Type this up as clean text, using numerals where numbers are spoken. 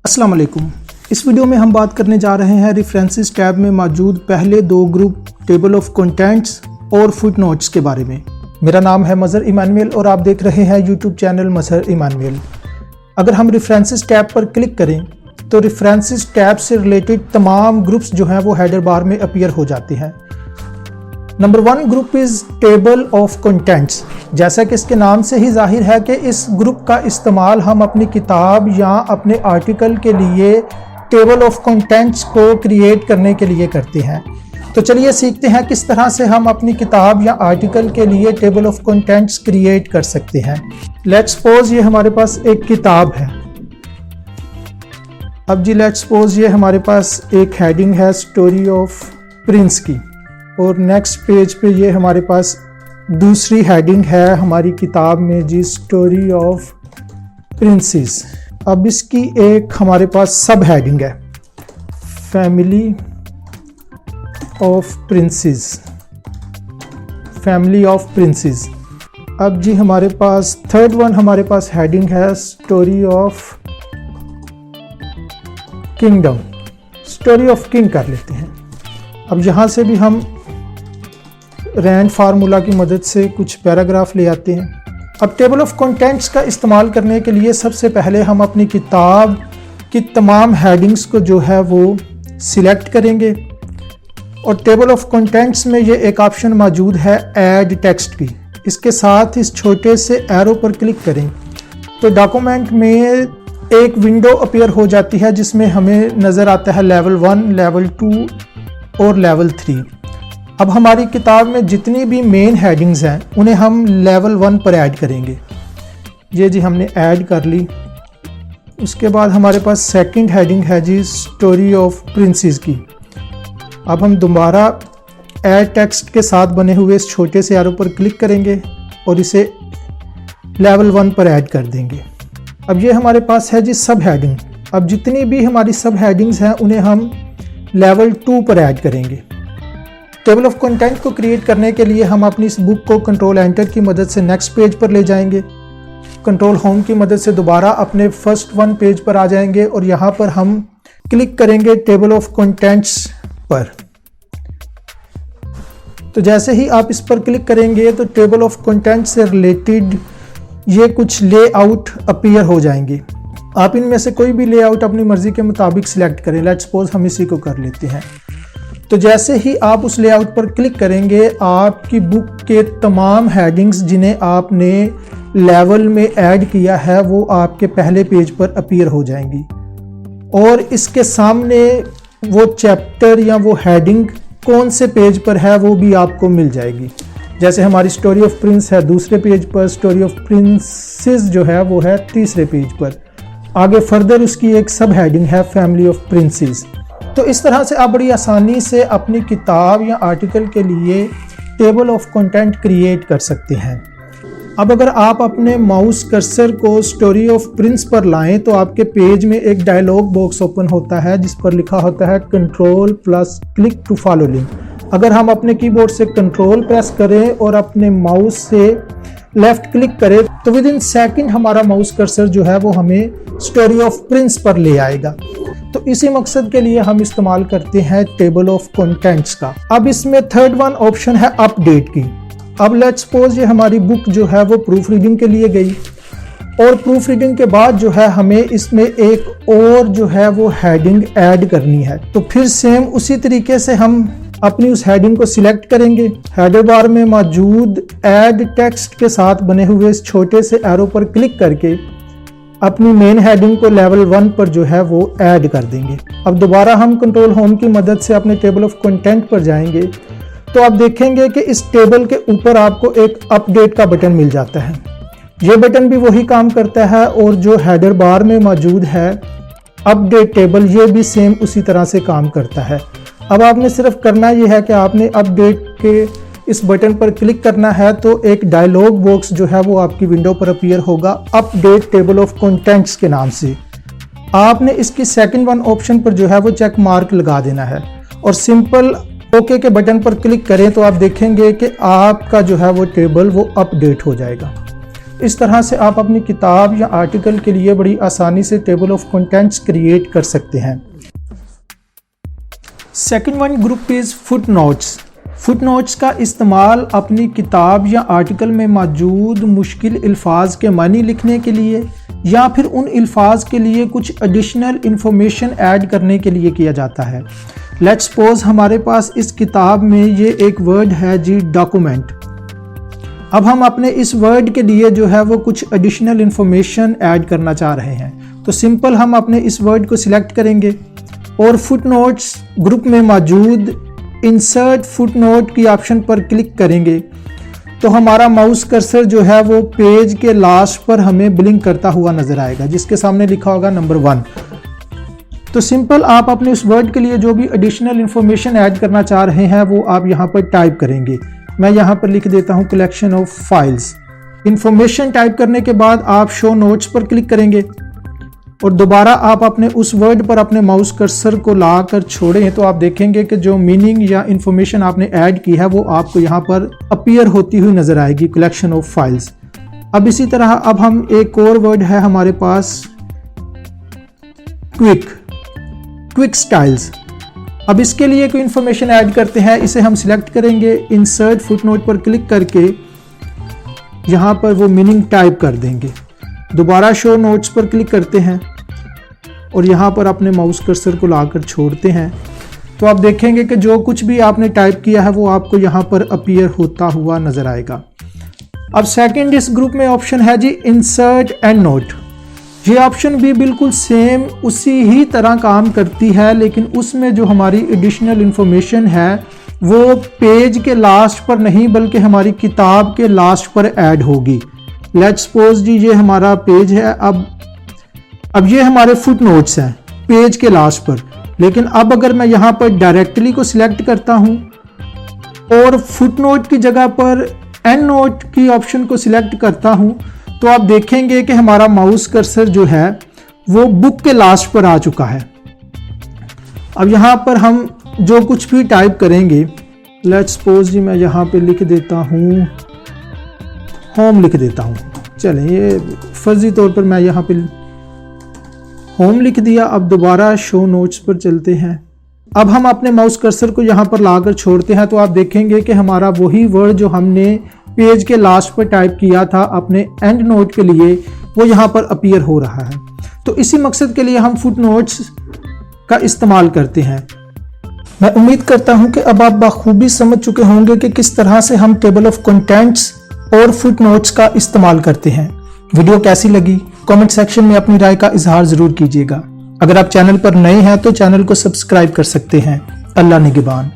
अस्सलाम वालेकुम। इस वीडियो में हम बात करने जा रहे हैं रेफरेंसेस टैब में मौजूद पहले दो ग्रुप टेबल ऑफ कंटेंट्स और फुटनोट्स के बारे में। मेरा नाम है मज़हर इमानुएल और आप देख रहे हैं यूट्यूब चैनल मज़हर इमानुएल। अगर हम रेफरेंसेस टैब पर क्लिक करें तो रेफरेंसेस टैब से रिलेटेड तमाम ग्रुप्स जो हैं वो हेडर बार में अपीयर हो जाते हैं। Number 1 group is table of contents. जैसा कि इसके नाम से ही जाहिर है कि इस ग्रुप का इस्तेमाल हम अपनी किताब या अपने आर्टिकल के लिए टेबल ऑफ कंटेंट्स को क्रिएट करने के लिए करते हैं। तो चलिए सीखते हैं किस तरह से हम अपनी किताब या आर्टिकल के लिए टेबल ऑफ कंटेंट्स क्रिएट कर सकते हैं। लेट्स सपोज ये हमारे पास एक किताब है। अब जी लेट्स सपोज ये हमारे पास एक हेडिंग है स्टोरी ऑफ प्रिंस की, और नेक्स्ट पेज पे ये हमारे पास दूसरी हेडिंग है हमारी किताब में जी स्टोरी ऑफ प्रिंसेस। अब इसकी एक हमारे पास सब हेडिंग है family of princess, family of princess. अब जी हमारे पास थर्ड वन हमारे पास हेडिंग है story of kingdom, story of king कर लेते हैं। अब यहाँ से भी हम रैंड फार्मूला की मदद से कुछ पैराग्राफ ले आते हैं। अब टेबल ऑफ कंटेंट्स का इस्तेमाल करने के लिए सबसे पहले हम अपनी किताब की तमाम हेडिंग्स को जो है वो सिलेक्ट करेंगे, और टेबल ऑफ कंटेंट्स में ये एक ऑप्शन मौजूद है ऐड टेक्स्ट की। इसके साथ इस छोटे से एरो पर क्लिक करें तो डॉक्यूमेंट में एक विंडो अपीयर हो जाती है जिसमें हमें नज़र आता है लेवल 1, लेवल 2 और लेवल 3। अब हमारी किताब में जितनी भी मेन हेडिंग्स हैं उन्हें हम लेवल 1 पर ऐड करेंगे। ये जी हमने ऐड कर ली। उसके बाद हमारे पास सेकंड हेडिंग है जी स्टोरी ऑफ प्रिंसेस की। अब हम दोबारा ऐड टेक्स्ट के साथ बने हुए इस छोटे से एरो पर क्लिक करेंगे और इसे लेवल 1 पर ऐड कर देंगे। अब ये हमारे पास है जी सब हेडिंग। अब जितनी भी हमारी सब हेडिंग्स हैं उन्हें हम लेवल 2 पर ऐड करेंगे। टेबल ऑफ कंटेंट को क्रिएट करने के लिए हम अपनी इस बुक को कंट्रोल एंटर की मदद से नेक्स्ट पेज पर ले जाएंगे। कंट्रोल होम की मदद से दोबारा अपने फर्स्ट 1 पेज पर आ जाएंगे और यहाँ पर हम क्लिक करेंगे टेबल ऑफ कंटेंट्स पर। तो जैसे ही आप इस पर क्लिक करेंगे तो टेबल ऑफ कंटेंट से रिलेटेड ये कुछ लेआउट अपीयर हो जाएंगे। आप इनमें से कोई भी लेआउट अपनी मर्जी के मुताबिक सिलेक्ट करें। लेट्स सपोज हम इसी को कर लेते हैं। तो जैसे ही आप उस लेआउट पर क्लिक करेंगे आपकी बुक के तमाम हेडिंग्स जिन्हें आपने लेवल में ऐड किया है वो आपके पहले पेज पर अपीयर हो जाएंगी, और इसके सामने वो चैप्टर या वो हेडिंग कौन से पेज पर है वो भी आपको मिल जाएगी। जैसे हमारी स्टोरी ऑफ प्रिंस है दूसरे पेज पर, स्टोरी ऑफ प्रिंसेस जो है वो है तीसरे पेज पर। आगे फर्दर उसकी एक सब हेडिंग है फैमिली ऑफ प्रिंसेस। तो इस तरह से आप बड़ी आसानी से अपनी किताब या आर्टिकल के लिए टेबल ऑफ कंटेंट क्रिएट कर सकते हैं। अब अगर आप अपने माउस कर्सर को स्टोरी ऑफ प्रिंस पर लाएं तो आपके पेज में एक डायलॉग बॉक्स ओपन होता है जिस पर लिखा होता है control plus click to follow link. अगर हम अपने कीबोर्ड से कंट्रोल प्रेस करें और अपने माउस से लेफ्ट क्लिक करें तो विद इन सेकंड हमारा माउस कर्सर जो है वो हमें स्टोरी ऑफ प्रिंस पर ले आएगा। तो इसी मकसद के लिए हम इस्तेमाल करते हैं टेबल ऑफ कंटेंट्स का। अब इसमें थर्ड वन ऑप्शन है अपडेट की। अब लेट्स सपोज ये हमारी बुक जो है वो प्रूफ रीडिंग के लिए गई, और प्रूफ रीडिंग के बाद जो है हमें इसमें एक और जो है वो हेडिंग ऐड करनी है। तो फिर सेम उसी तरीके से हम अपनी उस हेडिंग को सिलेक्ट करेंगे। हेडर बार में मौजूद ऐड टेक्स्ट के साथ बने हुए इस छोटे से एरो पर क्लिक करके अपनी मेन हेडिंग को लेवल 1 पर जो है वो ऐड कर देंगे। अब दोबारा हम कंट्रोल होम की मदद से अपने टेबल ऑफ कंटेंट पर जाएंगे तो आप देखेंगे कि इस टेबल के ऊपर आपको एक अपडेट का बटन मिल जाता है। ये बटन भी वही काम करता है, और जो हेडर बार में मौजूद है अपडेट टेबल ये भी सेम उसी तरह से काम करता है। अब आपने सिर्फ करना ये है कि आपने अपडेट के इस बटन पर क्लिक करना है तो एक डायलॉग बॉक्स जो है वो आपकी विंडो पर अपीयर होगा अपडेट टेबल ऑफ कंटेंट्स के नाम से। आपने इसकी सेकंड वन ऑप्शन पर जो है वो चेक मार्क लगा देना है और सिंपल ओके के बटन पर क्लिक करें तो आप देखेंगे कि आपका जो है वो टेबल वो अपडेट हो जाएगा। इस तरह से आप अपनी किताब या आर्टिकल के लिए बड़ी आसानी से टेबल ऑफ कंटेंट्स क्रिएट कर सकते हैं। Second one group is footnotes. Footnotes का इस्तेमाल अपनी किताब या आर्टिकल में मौजूद मुश्किल अल्फाज के मानी लिखने के लिए या फिर उन अल्फाज के लिए कुछ एडिशनल इंफॉर्मेशन ऐड करने के लिए किया जाता है। लेट्स सपोज हमारे पास इस किताब में ये एक वर्ड है जी, डॉक्यूमेंट। अब हम अपने इस वर्ड के लिए जो है वो कुछ एडिशनल इंफॉर्मेशन ऐड करना चाह रहे हैं, तो सिंपल हम अपने इस वर्ड को सिलेक्ट करेंगे और फुटनोट्स ग्रुप में मौजूद इंसर्ट फुटनोट की ऑप्शन पर क्लिक करेंगे तो हमारा माउस कर्सर जो है वो पेज के लास्ट पर हमें ब्लिंक करता हुआ नजर आएगा, जिसके सामने लिखा होगा नंबर 1। तो सिंपल आप अपने उस वर्ड के लिए जो भी एडिशनल इंफॉर्मेशन ऐड करना चाह रहे हैं वो आप यहाँ पर टाइप करेंगे। मैं यहाँ पर लिख देता हूँ collection of files. Information type करने के बाद आप शो नोट्स पर क्लिक करेंगे और दोबारा आप अपने उस वर्ड पर अपने माउस कर्सर को ला कर छोड़ें तो आप देखेंगे कि जो मीनिंग या इंफॉर्मेशन आपने ऐड की है वो आपको यहाँ पर अपीयर होती हुई नजर आएगी, कलेक्शन ऑफ फाइल्स। अब इसी तरह अब हम एक और वर्ड है हमारे पास, क्विक स्टाइल्स। अब इसके लिए कोई इंफॉर्मेशन ऐड करते हैं, इसे हम सिलेक्ट करेंगे, इंसर्ट फुटनोट पर क्लिक करके यहाँ पर वो मीनिंग टाइप कर देंगे। दोबारा शो नोट्स पर क्लिक करते हैं और यहाँ पर अपने माउस कर्सर को लाकर छोड़ते हैं तो आप देखेंगे कि जो कुछ भी आपने टाइप किया है वो आपको यहाँ पर अपीयर होता हुआ नजर आएगा। अब सेकंड इस ग्रुप में ऑप्शन है जी, इंसर्ट एंड नोट। ये ऑप्शन भी बिल्कुल सेम उसी ही तरह काम करती है, लेकिन उसमें जो हमारी एडिशनल इंफॉर्मेशन है वो पेज के लास्ट पर नहीं बल्कि हमारी किताब के लास्ट पर ऐड होगी। लेट्स सपोज जी ये हमारा पेज है, अब ये हमारे फुटनोट्स हैं पेज के लास्ट पर, लेकिन अब अगर मैं यहाँ पर डायरेक्टली को सिलेक्ट करता हूँ और फुटनोट की जगह पर एंड नोट की ऑप्शन को सिलेक्ट करता हूँ तो आप देखेंगे कि हमारा माउस कर्सर जो है वो बुक के लास्ट पर आ चुका है। अब यहाँ पर हम जो कुछ भी टाइप करेंगे, लेट्स सपोज जी मैं यहाँ पे लिख देता हूँ होम, लिख देता हूँ, चलें ये फर्जी तौर पर मैं यहाँ पे होम लिख दिया। अब दोबारा शो नोट्स पर चलते हैं। अब हम अपने माउस कर्सर को यहाँ पर लाकर छोड़ते हैं तो आप देखेंगे कि हमारा वही वर्ड जो हमने पेज के लास्ट पर टाइप किया था अपने एंड नोट के लिए वो यहाँ पर अपीयर हो रहा है। तो इसी मकसद के लिए हम फुटनोट्स का इस्तेमाल करते हैं। मैं उम्मीद करता हूँ कि अब आप बखूबी समझ चुके होंगे कि किस तरह से हम टेबल ऑफ कंटेंट्स और फुटनोट्स का इस्तेमाल करते हैं। वीडियो कैसी लगी कमेंट सेक्शन में अपनी राय का इजहार जरूर कीजिएगा। अगर आप चैनल पर नए हैं तो चैनल को सब्सक्राइब कर सकते हैं। अल्लाह निगहबान।